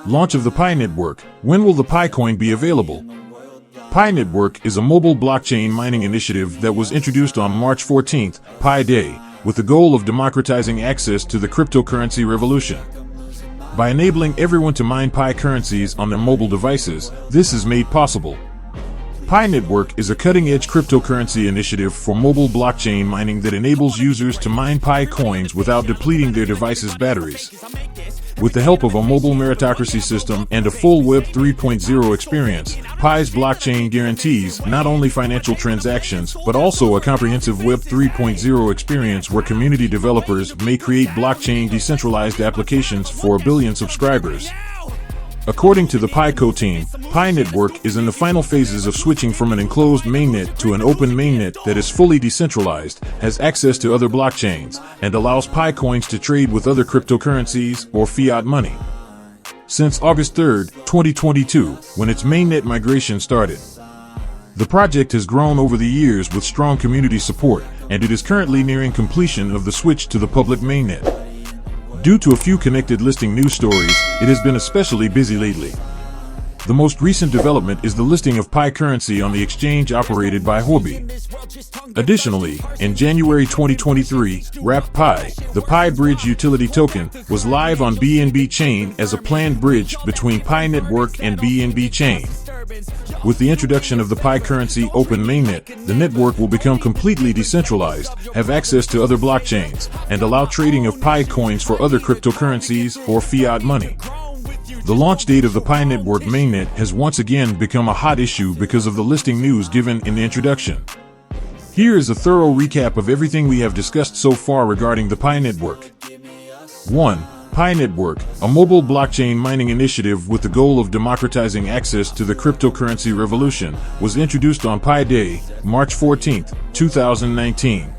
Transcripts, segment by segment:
Launch of the Pi Network. When will the Pi coin be available? Pi Network is a mobile blockchain mining initiative that was introduced on March 14th, Pi Day, with the goal of democratizing access to the cryptocurrency revolution. By enabling everyone to mine Pi currencies on their mobile devices, this is made possible. Pi Network is a cutting-edge cryptocurrency initiative for mobile blockchain mining that enables users to mine Pi coins without depleting their device's batteries. With the help of a mobile meritocracy system and a full Web 3.0 experience, Pi's blockchain guarantees not only financial transactions but also a comprehensive Web 3.0 experience where community developers may create blockchain decentralized applications for 1 billion subscribers. According to the PiCo team, Pi Network is in the final phases of switching from an enclosed mainnet to an open mainnet that is fully decentralized, has access to other blockchains, and allows Pi coins to trade with other cryptocurrencies or fiat money. Since August 3, 2022, when its mainnet migration started, the project has grown over the years with strong community support, and it is currently nearing completion of the switch to the public mainnet. Due to a few connected listing news stories, it has been especially busy lately. The most recent development is the listing of Pi currency on the exchange operated by Huobi. Additionally, in January 2023, Wrapped Pi, the Pi Bridge utility token, was live on BNB Chain as a planned bridge between Pi Network and BNB Chain. With the introduction of the Pi currency open mainnet, the network will become completely decentralized, have access to other blockchains, and allow trading of Pi coins for other cryptocurrencies or fiat money. The launch date of the Pi Network mainnet has once again become a hot issue because of the listing news given in the introduction. Here is a thorough recap of everything we have discussed so far regarding the Pi Network. 1. Pi Network, a mobile blockchain mining initiative with the goal of democratizing access to the cryptocurrency revolution, was introduced on Pi Day, March 14, 2019.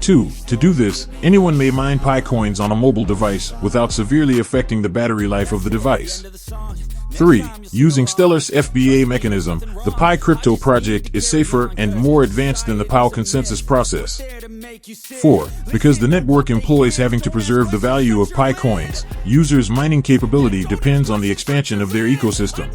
2. To do this, anyone may mine Pi coins on a mobile device without severely affecting the battery life of the device. 3. Using Stellar's FBA mechanism, the Pi crypto project is safer and more advanced than the POW consensus process. 4. Because the network employs having to preserve the value of Pi coins, users' mining capability depends on the expansion of their ecosystem.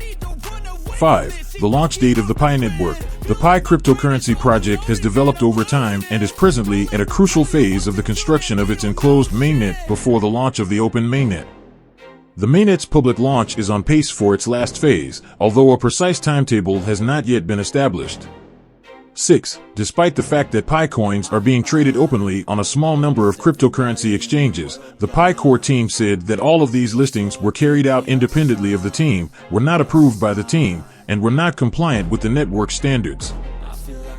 5. The launch date of the Pi Network. The Pi cryptocurrency project has developed over time and is presently at a crucial phase of the construction of its enclosed mainnet before the launch of the open mainnet. The mainnet's public launch is on pace for its last phase, although a precise timetable has not yet been established. 6. Despite the fact that Pi coins are being traded openly on a small number of cryptocurrency exchanges, the Pi core team said that all of these listings were carried out independently of the team, were not approved by the team, and were not compliant with the network standards.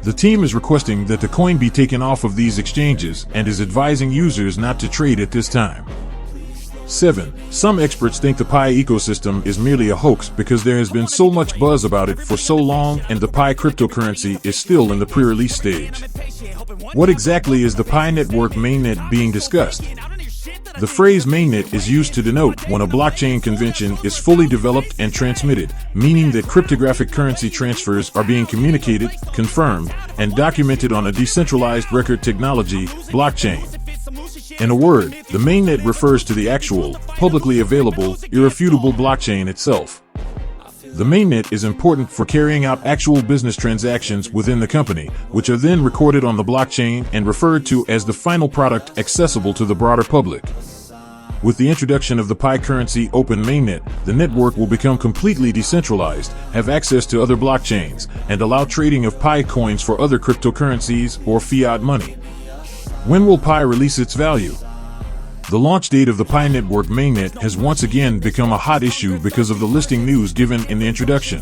The team is requesting that the coin be taken off of these exchanges and is advising users not to trade at this time. 7. Some experts think the Pi ecosystem is merely a hoax because there has been so much buzz about it for so long and the Pi cryptocurrency is still in the pre-release stage. What exactly is the Pi Network mainnet being discussed? The phrase mainnet is used to denote when a blockchain convention is fully developed and transmitted, meaning that cryptographic currency transfers are being communicated, confirmed, and documented on a decentralized record technology, blockchain. In a word, the mainnet refers to the actual, publicly available, irrefutable blockchain itself. The mainnet is important for carrying out actual business transactions within the company, which are then recorded on the blockchain and referred to as the final product accessible to the broader public. With the introduction of the Pi currency open mainnet, the network will become completely decentralized, have access to other blockchains, and allow trading of Pi coins for other cryptocurrencies or fiat money. When will Pi release its value? The launch date of the Pi Network mainnet has once again become a hot issue because of the listing news given in the introduction.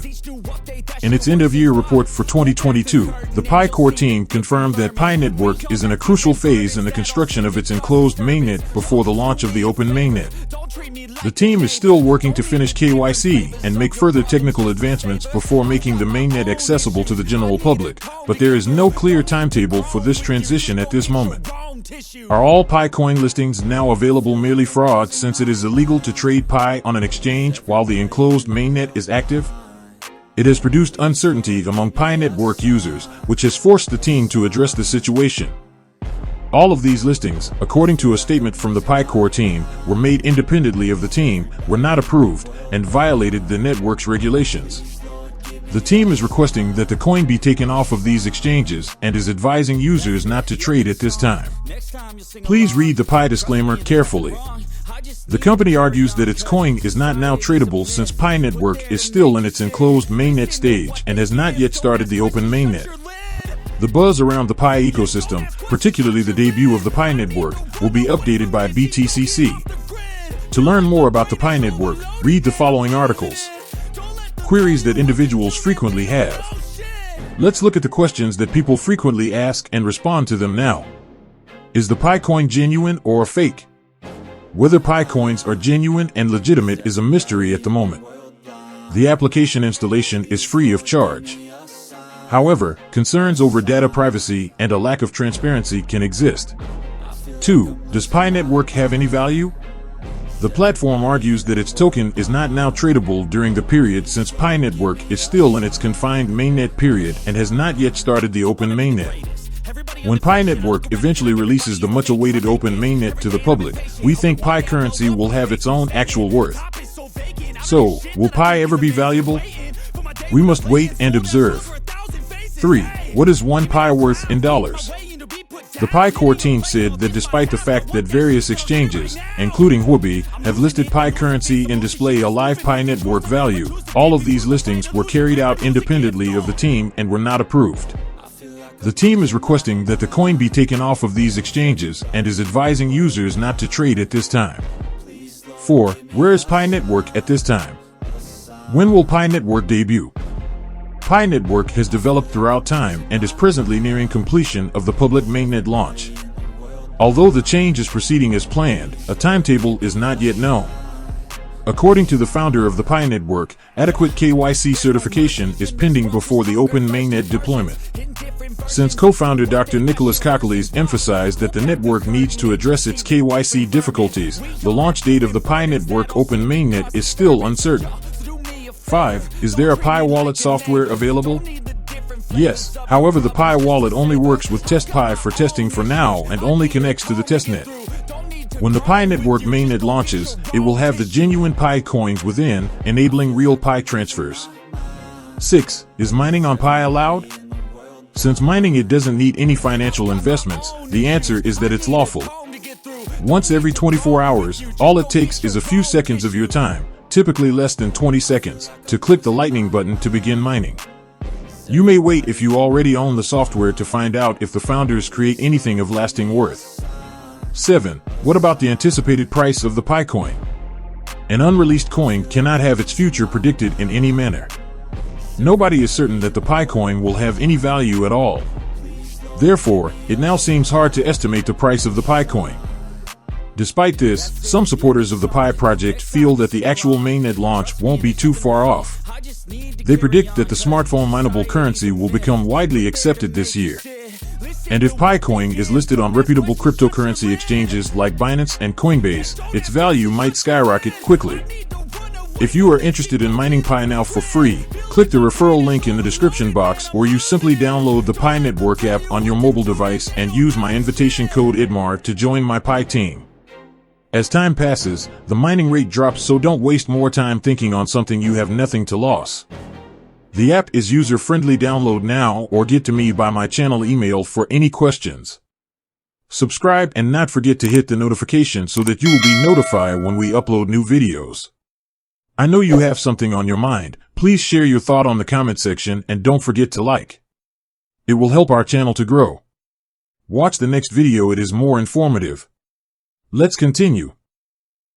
In its end-of-year report for 2022, the Pi core team confirmed that Pi Network is in a crucial phase in the construction of its enclosed mainnet before the launch of the open mainnet. The team is still working to finish KYC and make further technical advancements before making the mainnet accessible to the general public, but there is no clear timetable for this transition at this moment. Are all Pi coin listings now available merely fraud since it is illegal to trade Pi on an exchange while the enclosed mainnet is active? It has produced uncertainty among Pi Network users, which has forced the team to address the situation. All of these listings, according to a statement from the Pi Core team, were made independently of the team, were not approved, and violated the network's regulations. The team is requesting that the coin be taken off of these exchanges and is advising users not to trade at this time. Please read the Pi disclaimer carefully. The company argues that its coin is not now tradable since Pi Network is still in its enclosed mainnet stage and has not yet started the open mainnet. The buzz around the Pi ecosystem, particularly the debut of the Pi Network, will be updated by BTCC. To learn more about the Pi Network, read the following articles. Queries that individuals frequently have. Let's look at the questions that people frequently ask and respond to them now. Is the Pi coin genuine or a fake? Whether Pi coins are genuine and legitimate is a mystery at the moment. The application installation is free of charge. However, concerns over data privacy and a lack of transparency can exist. 2. Does Pi Network have any value? The platform argues that its token is not now tradable during the period since Pi Network is still in its confined mainnet period and has not yet started the open mainnet. When Pi Network eventually releases the much-awaited open mainnet to the public, we think Pi currency will have its own actual worth. So, will Pi ever be valuable? We must wait and observe. 3. What is 1 Pi worth in dollars? The Pi Core team said that despite the fact that various exchanges, including Huobi, have listed Pi currency and display a live Pi Network value, all of these listings were carried out independently of the team and were not approved. The team is requesting that the coin be taken off of these exchanges and is advising users not to trade at this time. 4. Where is Pi Network at this time? When will Pi Network debut? Pi Network has developed throughout time and is presently nearing completion of the public mainnet launch. Although the change is proceeding as planned, a timetable is not yet known. According to the founder of the Pi Network, adequate KYC certification is pending before the open mainnet deployment. Since co-founder Dr. Nicholas Kokeles emphasized that the network needs to address its KYC difficulties, the launch date of the Pi Network open mainnet is still uncertain. 5. Is there a Pi wallet software available? Yes, however the Pi wallet only works with TestPi for testing for now and only connects to the testnet. When the Pi Network mainnet launches, it will have the genuine Pi coins within, enabling real Pi transfers. 6. Is mining on Pi allowed? Since mining it doesn't need any financial investments, the answer is that it's lawful. Once every 24 hours, all it takes is a few seconds of your time, typically less than 20 seconds, to click the lightning button to begin mining. You may wait if you already own the software to find out if the founders create anything of lasting worth. 7. What about the anticipated price of the Pi coin? An unreleased coin cannot have its future predicted in any manner. Nobody is certain that the Pi coin will have any value at all. Therefore, it now seems hard to estimate the price of the Pi coin. Despite this, some supporters of the Pi project feel that the actual mainnet launch won't be too far off. They predict that the smartphone mineable currency will become widely accepted this year. And if Pi coin is listed on reputable cryptocurrency exchanges like Binance and Coinbase, its value might skyrocket quickly. If you are interested in mining Pi now for free, click the referral link in the description box, or you simply download the Pi Network app on your mobile device and use my invitation code EDMAR to join my Pi team. As time passes, the mining rate drops, so don't waste more time thinking on something you have nothing to lose. The app is user-friendly. Download now or get to me by my channel email for any questions. Subscribe and not forget to hit the notification so that you will be notified when we upload new videos. I know you have something on your mind. Please share your thought on the comment section and don't forget to like. It will help our channel to grow. Watch the next video, it is more informative. Let's continue.